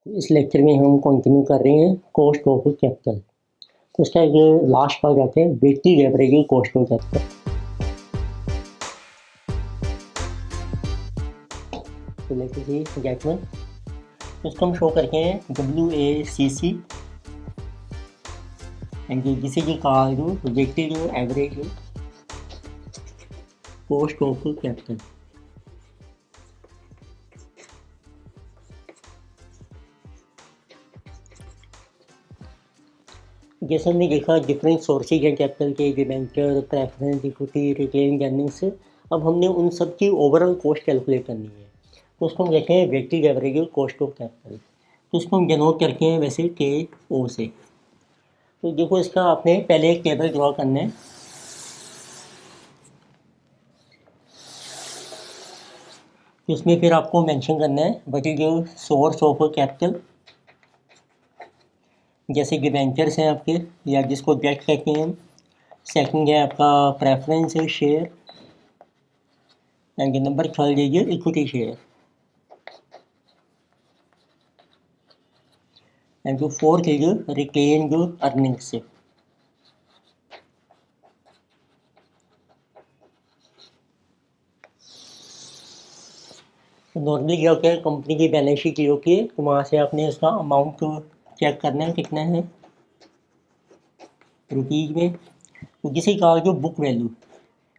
इस लेक्चर में हम कंटिन्यू कर रहे हैं कॉस्ट ऑफ कैपिटल। तो इसका एक लास्ट पार्ट आते हैं weighted average cost of capital. तो लेते जी गेट वन, इसको हम शो करके हैं WACC एंड जिसे कि कहा जो weighted average cost of capital. जैसे हमने देखा डिफरेंट सोर्सेज हैं कैपिटल के, debenture, preference, equity, retained earnings. अब हमने उन सब की ओवरऑल कॉस्ट कैलकुलेट करनी है, तो उसको हम कहते हैं weighted average cost of capital. तो उसको हम डिनोट करते हैं वैसे KO से। तो देखो इसका आपने पहले एक टेबल ड्रॉ करना है। उसमें फिर आपको मेंशन करना है what is your source of capital. जैसे डिबेंचर्स हैं आपके, या जिसको डेट कहते हैं। सेकंड है आपका preference share and number third है इक्विटी शेयर एंड जो फोर्थ है रिटेन अर्निंग्स। नॉर्मली क्या होता है, कंपनी की बैलेंस शीट ये होती है, तो वहाँ से आपने उसका अमाउंट चेक करना है कितना है रुपीज़ में। तो किसी का जो बुक वैल्यू,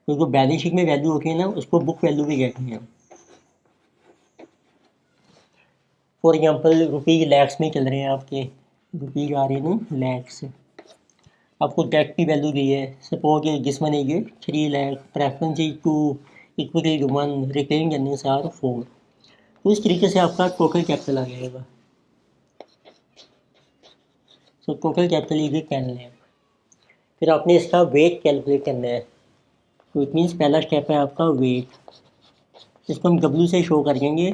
तो जो बैलेंस शीट में वैल्यू होती है ना, उसको बुक वैल्यू भी कहते हैं। फॉर एग्जांपल रुपीज़ लैक्स में चल रहे हैं आपके, रुपीज़ आ रहे हैं ना लैक्स। आपको डेट की वैल्यू दी है, सपोज जिस वन है 3 lakh, preference 2, equity 1, retained earnings are 4। तो इस तरीके से आपका टोटल कैपिटल आ जाएगा। तो टोटल कैपिटल इज 10 लाख। फिर आपने इसका वेट कैलकुलेट करना है। तो इट मीन्स पहला स्टेप है आपका वेट। इसको हम W से शो कर देंगे।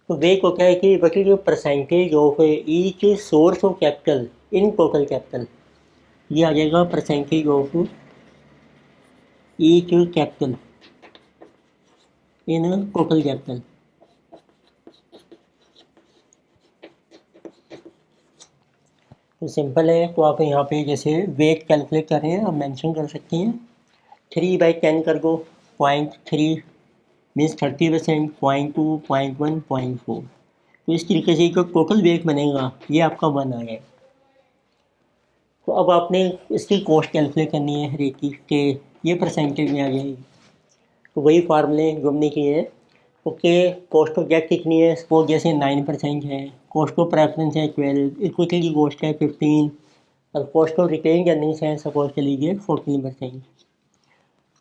तो वेट को क्या है कि what is percentage of each source of capital in total capital. ये आ जाएगा percentage of each capital in total capital. तो सिंपल है, तो आप यहाँ पे जैसे वेट कैलकुलेट कर रहे हैं, आप मेंशन कर सकते हैं 3/10 कर दो, 0.3 मीन्स 30%, 0.2, 0.1, 0.4। तो इस तरीके से जो टोटल वेट बनेगा ये आपका 1 आ जाएगा। तो अब आपने इसकी कॉस्ट कैलकुलेट करनी है हर एक की, कि ये परसेंटेज में आ जाएगी। तो वही फार्मूले जो हमने किए हैं। ओके, कॉस्ट ऑफ डेट कितनी है, सपोज जैसे 9% है, कॉस्ट ऑफ प्रेफरेंस है 12, इक्विटी की कॉस्ट है 15 और कॉस्ट ऑफ रिटेन अर्निंग्स है सपोज के लीजिए 14%।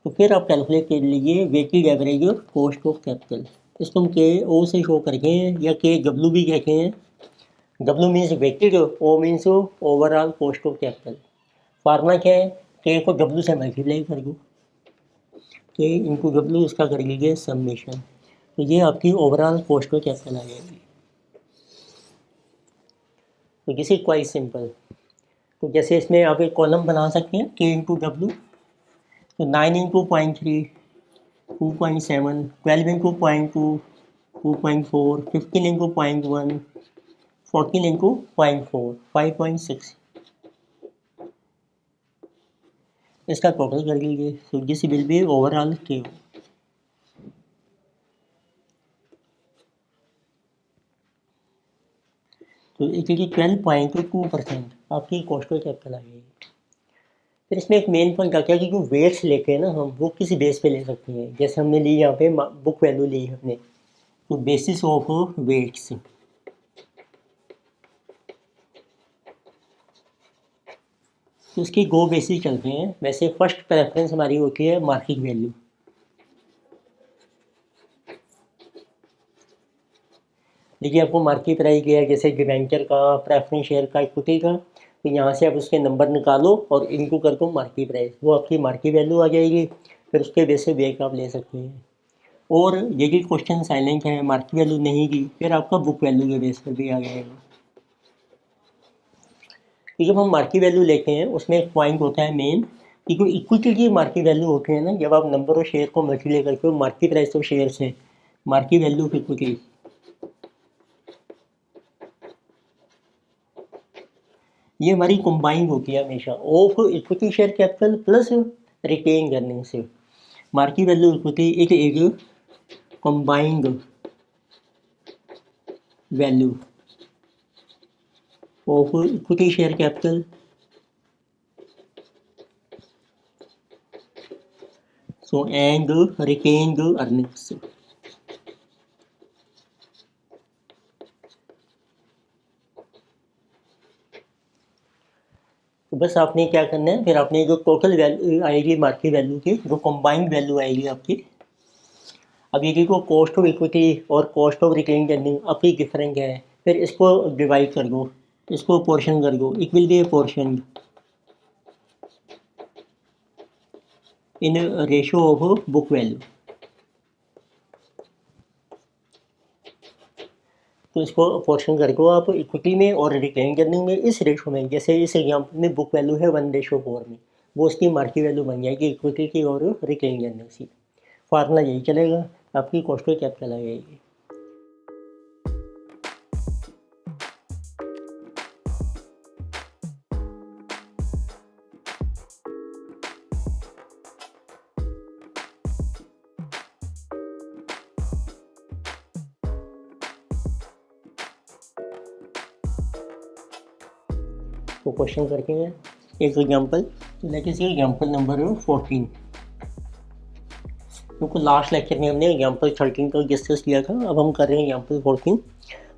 तो फिर आप कैलकुलेट कर लीजिए weighted average cost of capital. इसको हम KO से शो करके हैं, या KW भी कहते हैं। W means weighted, O means overall cost of capital. Formula क्या है, K को W से मल्टीप्लाई कर दो, K इंटू W, इसका कर लीजिए समेशन। तो ये आपकी ओवरऑल कॉस्ट ऑफ कैपिटल आ जाएगी। तो दिस इज क्वाइट सिंपल। तो जैसे इसमें आप एक कॉलम बना सकते हैं K इंटू W। तो 9 इंटू 0.3 2.7, 12 इंटू 0.2 2.4, 15 इंटू 0.1 14 इंटू 0.4 5.6। इसका टोटल कर लीजिए। सो this will B overall KO। तो इसकी 12.2% आपकी कॉस्ट ऑफ कैपिटल आ जाएगी। फिर इसमें एक मेन पॉइंट क्या है कि जो वेट्स लेते हैं ना हम, वो किसी बेस पे ले सकते हैं। जैसे हमने ली यहाँ पे बुक वैल्यू ली है हमने, तो बेसिस ऑफ वेट्स। तो उसकी दो बेसिस चलते हैं वैसे। फर्स्ट प्रेफरेंस हमारी होती है मार्केट वैल्यू। देखिए आपको मार्केट प्राइस दिया है, जैसे डिबेंचर का, प्रेफरेंस शेयर का, इक्विटी का। तो यहाँ से आप उसके नंबर निकालो और इनको कर दो मार्केट प्राइस, वो आपकी मार्केट वैल्यू आ जाएगी। फिर उसके बेस से वेट आप ले सकते हैं। और यदि क्वेश्चन साइलेंट है, मार्केट वैल्यू नहीं दी, फिर आपका बुक वैल्यू के बेस पर भी आ जाएगा। तो जब हम मार्केट वैल्यू लेते हैं उसमें एक पॉइंट होता है मेन, कि जो इक्विटी की मार्केट वैल्यू होती है ना, जब आप नंबर ऑफ शेयर को मल्टीप्लाई करके मार्केट प्राइस ऑफ शेयर से मार्केट वैल्यू ऑफ इक्विटी, ये हमारी कंबाइन होती है हमेशा of equity share capital plus retain earning से। मार्केट वैल्यू इक्विटी एक combined value of equity share capital so and retained earnings. तो बस आपने क्या करना है, फिर आपने जो टोटल वैल्यू आएगी मार्केट वैल्यू की, जो कंबाइंड वैल्यू आएगी आपकी, अब ये देखो कॉस्ट ऑफ इक्विटी और कॉस्ट ऑफ रिटेन अर्निंग आपकी डिफरेंट है, फिर इसको डिवाइड कर दो, इसको पोर्शन कर दो, it will be A portion in ratio of book value. तो इसको पोर्शन कर दो आप इक्विटी में और रिटेन अर्निंग में इस रेशो में, जैसे इस एग्जाम्पल में बुक वैल्यू है 1:4 में, वो उसकी मार्केट वैल्यू बन जाएगी इक्विटी की और रिटेन अर्निंग की। फार्मूला यही चलेगा, आपकी कॉस्ट ऑफ कैपिटल आ जाएगी। तो क्वेश्चन करके हैं एक एग्जांपल, लेट अस सी एग्जांपल नंबर 14। क्योंकि लास्ट लेक्चर में हमने एग्जांपल 13 का डिस्कस किया था, अब हम कर रहे हैं एग्जांपल 14।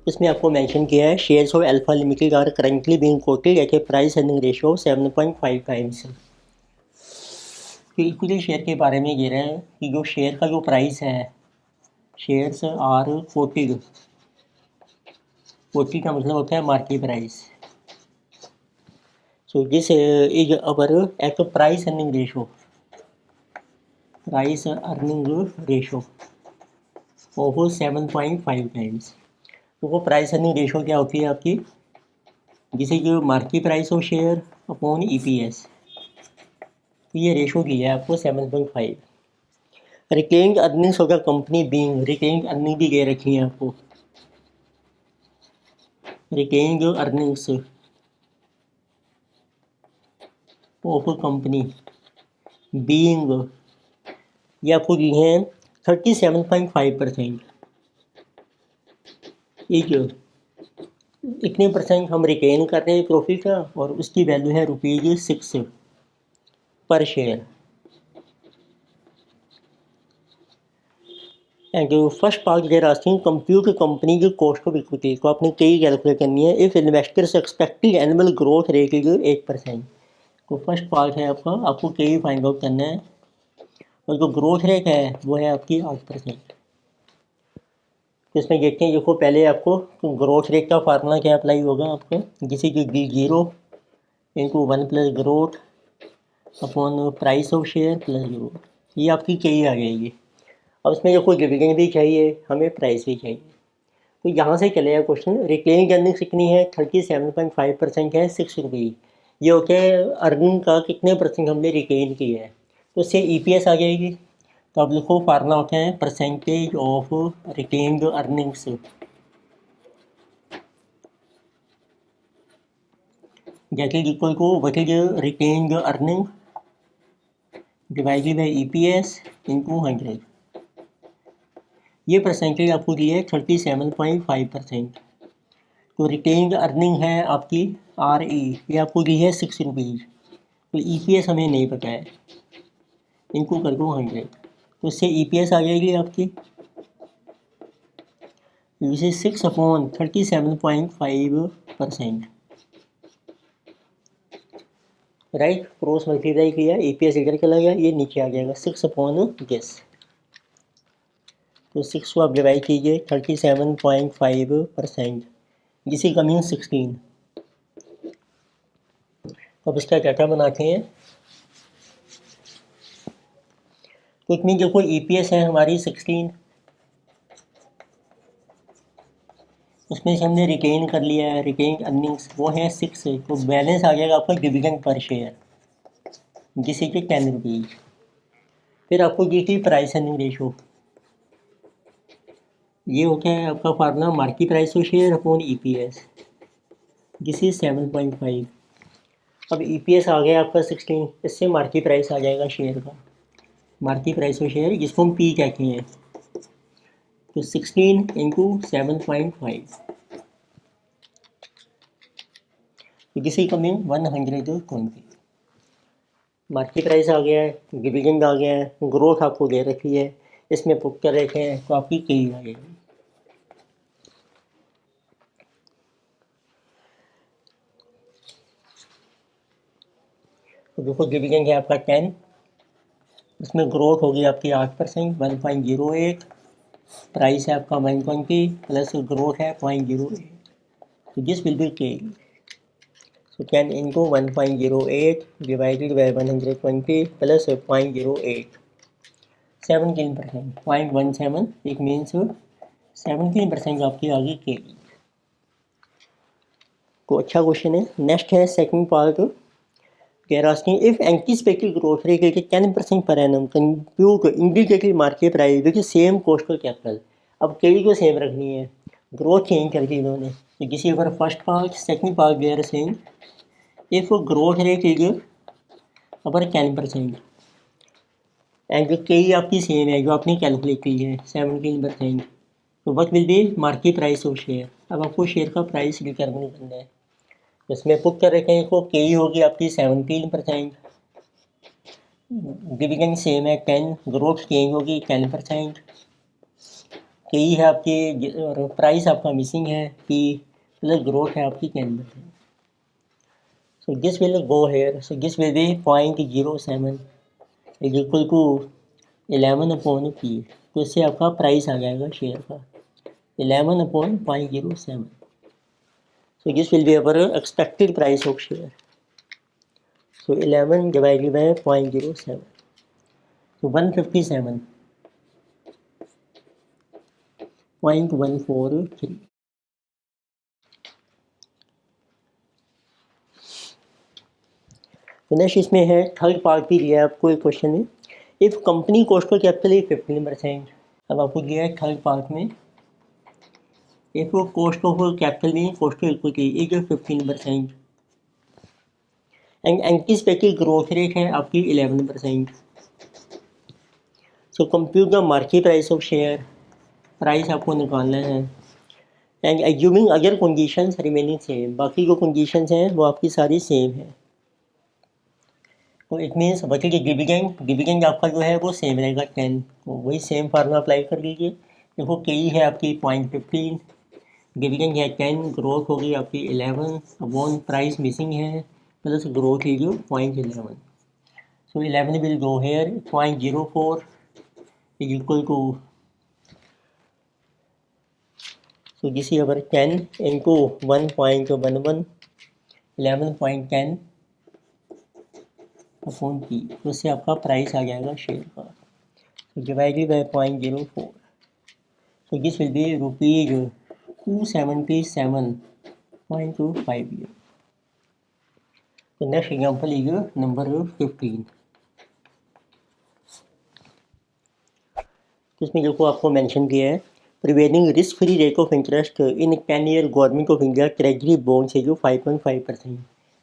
इसमें आपको मेंशन किया है shares of Alpha Limited are currently being quoted at a price earning ratio 7.5 times. तो इक्विटी शेयर के बारे में ये रहे हैं कि जो शेयर का जो प्राइस है, शेयर्स आर कोटेड, कोटेड का मतलब होता है market price. So this is our at price earning ratio of 7.5 times। तो वो प्राइस अर्निंग रेशो क्या होती है आपकी, जिसे जो market price of share upon EPS, तो ये रेशो दिया है आपको 7.5। रिटेन्ड अर्निंग्स होगा कंपनी बीइंग, रिटेन्ड अर्निंग भी दे रखी है आपको, retained earnings of company being, ये आपको दी है 37.5%। एक इतने परसेंट हम रिटेन कर रहे हैं प्रॉफिट का, और उसकी वैल्यू है ₹6 per share. And first part they're asking compute company की कॉस्ट ऑफ इक्विटी, को आपने कई कैलकुलेट करनी है। If investors expected annual growth rate is 8%। तो फर्स्ट पार्ट है आपको कई फाइंड आउट करना है, और जो ग्रोथ रेट है वो है आपकी 8%। तो इसमें देखते हैं, देखो पहले आपको ग्रोथ रेट का फार्मूला क्या अप्लाई होगा आपको, जिसे कि D0 into 1 plus growth upon price of share plus growth, ये आपकी कई आ जाएगी। अब इसमें देखो डिविडेंड भी चाहिए हमें, प्राइस भी चाहिए। तो यहाँ से चलेगा क्वेश्चन। रिटेन अर्निंग्स कितनी है, 37.5% है, ₹6। ये होता है अर्निंग का कितने परसेंट हमने रिटेन किया है, तो उससे EPS आ जाएगी। तो अब लिखो फार्मूला होता है percentage of retained earnings that is equal to what is retained earning divided by EPS into 100। ये परसेंटेज आपको दी है 37.5%। तो रिटेन्ड अर्निंग है आपकी RE, ये आपको दी है ₹6। तो EPS हमें नहीं पता है, इनको कर दो 100, तो इससे EPS आ जाएगी आपकी, इसे 6/37.5%, राइट। क्रॉस मल्टीप्लाई किया, EPS इधर चला गया, ये नीचे आ जाएगा 6/10। तो 6 को आप डिवाइड कीजिए 37.5%, जिसे का मीन 16। अब इसका डाटा बनाते हैं। तो इतनी देखो EPS है हमारी 16, उसमें से हमने रिटेन कर लिया है, रिटेन अर्निंग्स वो है 6, तो बैलेंस आ जाएगा आपका डिविडेंड पर शेयर, जिसे कि ₹10। फिर आपको दी थी प्राइस अर्निंग रेशो, ये होता है आपका formula market price of share upon EPS, जिस इज 7.5। अब EPS आ गया आपका 16, इससे मार्केट प्राइस आ जाएगा शेयर का, मार्केट प्राइस ऑफ शेयर जिसको हम P कहते हैं। तो 16 इंटू 7.5, किसी कमिंग 120। मार्केट प्राइस आ गया है, डिविडेंड आ गया है, ग्रोथ आपको दे रखी है, इसमें पुट कर रखे हैं तो आपकी कई आ जाएगी। तो देखो डिविडेंड है आपका 10, इसमें ग्रोथ होगी आपकी 8%, 1.08, प्राइस है आपका 120 प्लस ग्रोथ है 0.08, तो दिस विल बी के। So 10 into 1.08 divided by 120 plus 0.08, 17%, 0.17, it means 17% आपकी आ गई के। तो अच्छा क्वेश्चन है। नेक्स्ट है second part, they are asking if anticipated growth rate is 10% per annum compute indicated market price which is same cost of capital। अब कई को सेम रखनी है, ग्रोथ चेंज करके इन्होंने, तो किसी अगर first part second part they are saying if growth rate is अगर 10% एंड जो कई आपकी सेम है जो आपने कैलकुलेट की है 17%, तो what will be market price of share. अब आपको शेयर का प्राइस डिटरमिन करना है, इसमें पुट कर रखे हैं इसको, के होगी आपकी 17%, डिविडेंड सेम है 10, ग्रोथ चेंज होगी 10%, के है आपकी और प्राइस आपका मिसिंग है पी, प्लस ग्रोथ है आपकी 10%। So this will go here, so this will be 0.07 is equal to 11/P, तो इससे आपका प्राइस आ जाएगा शेयर का 11/0.07। So this will be our expected price of share. So 11 divided by 0.07. So 157.143. तो next इसमें है थर्ड पार्ट भी दिया है आपको एक क्वेश्चन में, if company cost of capital is 15%। अब आपको दिया है थर्ड पार्ट में, इफ कॉस्ट ऑफ कैपिटल में cost of equity is 15% and anticipated growth rate है आपकी 11%। So compute the market price of share, price आपको निकालना है एंड एज्यूमिंग अगर कंडीशंस रिमेनिंग सेम, बाकी जो कंडीशंस हैं वो आपकी सारी सेम है। तो इट मीन्स बचे कि डिविडेंड आपका जो है वो सेम रहेगा 10, तो वही सेम फार्मूला अप्लाई कर लीजिए। देखो कई है आपकी 0.15, डिविडेंड है 10, ग्रोथ होगी आपकी 11, अपॉन प्राइस मिसिंग है प्लस ग्रोथ लीजिए 0.11। So 11 will go here, 0.04 is equal to, so this is our 10 into 1.11, 11.10 upon P, तो इससे आपका प्राइस आ जाएगा शेयर का, so divided by 0.04, so this will be rupees 277.250। तो नेक्स्ट एग्जाम्पल लीजिए number 15। तो इसमें देखो आपको मेंशन किया है prevailing risk free rate of interest in 10 year government of India treasury bond से जो 5.5%।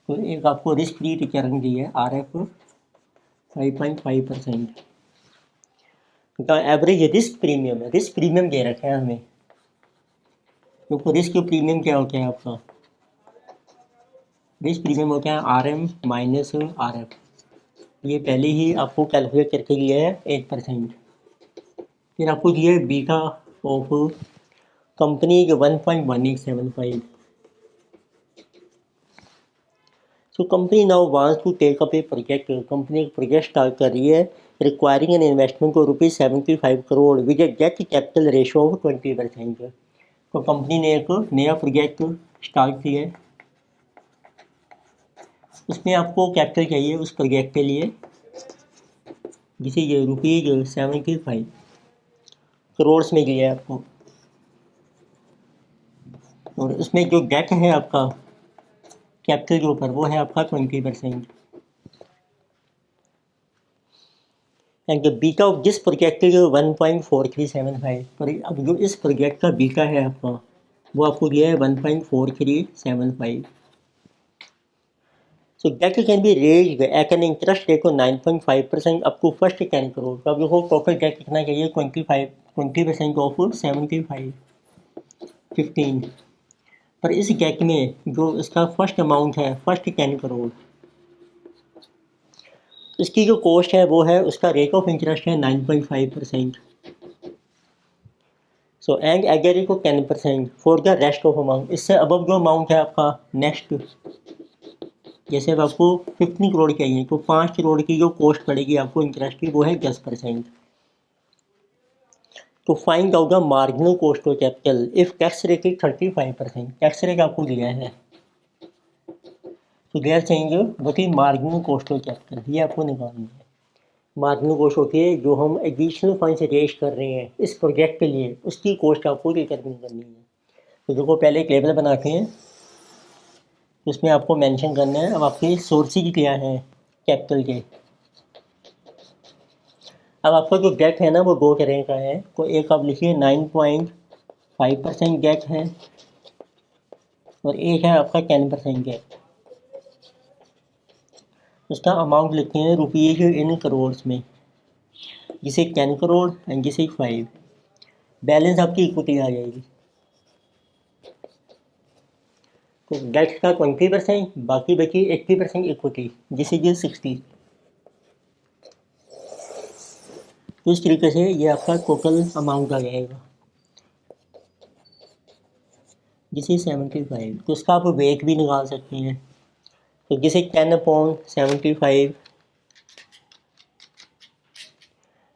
तो एक आपको रिस्क फ्री रिटर्न दी है RF 5.5% का एवरेज रिस्क प्रीमियम है, रिस्क प्रीमियम दे रखे हैं हमें, तो रिस्क प्रीमियम क्या होता है आपका, रिस्क प्रीमियम होता है RM माइनस RF, ये पहले ही आपको कैलकुलेट करके लिया है 8%। फिर आपको दिया है बीटा ऑफ कंपनी के 1.1875। So company now wants to take up a project, company एक प्रोजेक्ट स्टार्ट कर रही है रिक्वायरिंग एन इन्वेस्टमेंट को ₹75 crore with a debt capital ratio of 20%। तो कंपनी ने एक नया प्रोजेक्ट स्टार्ट किया है, उसमें आपको कैपिटल चाहिए उस प्रोजेक्ट के लिए, जिसे ये ₹75 करोड़ में दिया है आपको, और उसमें जो डेट है आपका कैपिटल के ऊपर वो है आपका 20%। And the beta of this project is 1.4375। पर अब जो इस प्रोजेक्ट का बीटा है आपका वो आपको दिया है 1.4375। So debt can be raised at an interest rate of 9.5% up to first 10 crore. तो अब देखो टोटल डेट कितना चाहिए 20% ऑफ 75 15। पर इस डेट में जो इसका फर्स्ट अमाउंट है फर्स्ट 10 करोड़, इसकी जो कॉस्ट है वो है, उसका रेट ऑफ इंटरेस्ट है 9.5%। सो एंड एग्री को 10% for the rest of amount. इससे अबव जो अमाउंट है आपका नेक्स्ट, जैसे अब आपको 15 करोड़ चाहिए तो 5 करोड़ की जो कॉस्ट पड़ेगी आपको इंटरेस्ट की वो है 10%। तो find out the marginal cost of capital if tax rate is 35%। Tax rate आपको दिया है, तो they are saying what is marginal cost of capital, ये आपको निकालनी है। मार्जिनल कॉस्ट होती है जो हम एडिशनल फंड से रेज कर रहे हैं इस प्रोजेक्ट के लिए, उसकी कॉस्ट आपको डिटरमिन करनी है। तो देखो पहले एक टेबल बनाते हैं, उसमें आपको मेंशन करना है अब आपके सोर्सेज क्या हैं कैपिटल के। अब आपका जो डेट है ना वो 2 तरह का है, तो एक आप लिखिए 9.5% डेट है और एक है आपका 10% डेट। उसका अमाउंट लिखते हैं रुपीज़ इन करोड़ में, जिसे 10 करोड़ एंड जिसे 5। बैलेंस आपकी इक्विटी आ जाएगी। तो डेट का 20%, बाकी बची 80% इक्विटी, जिसे कि 60। तो इस तरीके से ये आपका टोटल अमाउंट आ जाएगा, जिसे 75। तो इसका आप वेट भी निकाल सकते हैं। तो जिसे 10/75,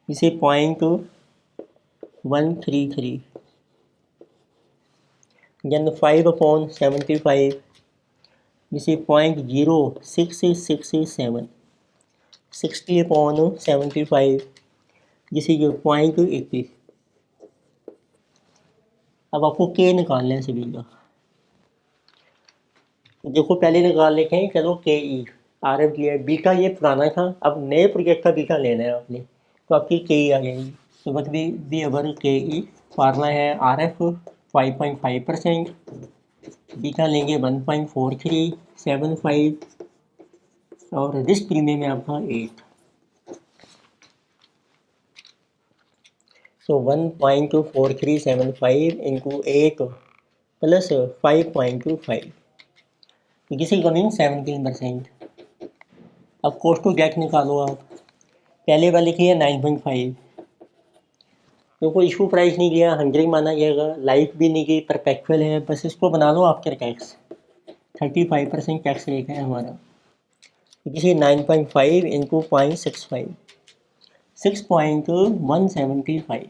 जिसे 0.133, then 5/75, जिसे 0.0667, 60/75, जिसे 0.80। अब आपको के निकालना है सभी का। देखो पहले निकाल लेते हैं, चलो के ई आर एफ लिया, बीटा ये पुराना था, अब नए प्रोजेक्ट का बीटा लेना है आपने, तो आपकी के ई आ जाएगी। तो बट बी अवर के ई फार्मूला है आर एफ 5.5%, बीटा लेंगे 1.4375 और रिस्क प्रीमियम है आपका 8। सो 1.4375 इंटू 8 प्लस 5.25, जिसे कमिंग 17%। अब कॉस्ट टू डेट निकालो आप। पहले वाले की है 9.5, तो कोई इशू प्राइस नहीं किया, 100 माना जाएगा, लाइफ भी नहीं की, परपेचुअल है, बस इसको बना लो आफ्टर टैक्स। 35% टैक्स रेट है हमारा, जिसे 9.5 इंटू 0.65, 6.175।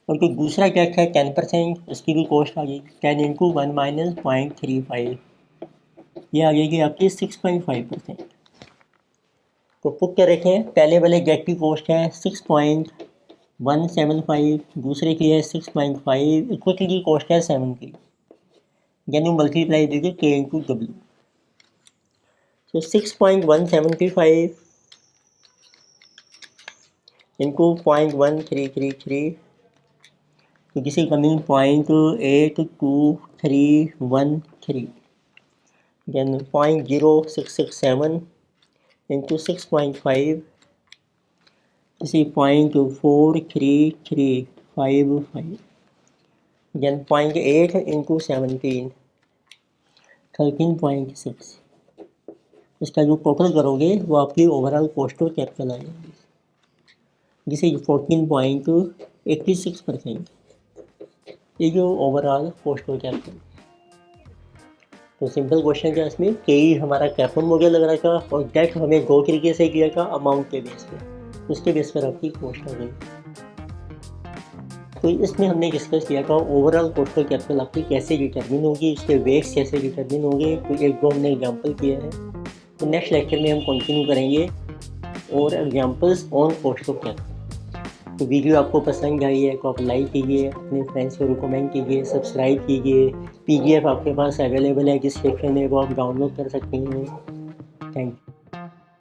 और जो दूसरा टैक्स है 10%, उसकी भी कॉस्ट आ गई 10 इंटू 1 माइनस 0.35, ये आ जाएगी आपकी 6.5%। तो पुट कर रखें, पहले वाले गेट की कॉस्ट है 6.175, दूसरे की है 6.5, इक्विटी की कॉस्ट है 70, यानी मल्टीप्लाई दीजिए के इंटू डब्ल्यू। तो 6.175 इंटू 0.1333, तो जिसे कमिंग 0.82313, then 0.0667 into 6.5, इसी 0.43355, then 0.8 into 17, 13.6। इसका जो टोटल करोगे वो आपकी ओवरऑल कॉस्ट ऑफ कैपिटल आ जाएगी, जिसे 14.86%, ये जो ओवरऑल कॉस्ट ऑफ कैपिटल। तो सिंपल क्वेश्चन था इसमें, के हमारा कैपिटल मॉडल लग रहा था और डेट हमें 2 तरीके से किया था, अमाउंट के बेस पे, उसके बेस पर आपकी कॉस्ट आ गई। तो इसमें हमने डिस्कस किया था ओवरऑल कॉस्ट ऑफ कैपिटल आपकी कैसे डिटरमिन होगी, उसके वेट्स कैसे डिटरमिन होंगे, तो एक दो हमने एग्जांपल किया है। तो नेक्स्ट लेक्चर में हम कंटिन्यू करेंगे और examples on cost of capital. तो वीडियो आपको पसंद आई है तो आप लाइक कीजिए, अपने फ्रेंड्स को रिकमेंड कीजिए, सब्सक्राइब कीजिए। पीडीएफ आपके पास अवेलेबल है डिस्क्रिप्शन में, वो आप डाउनलोड कर सकते हैं। Thank you.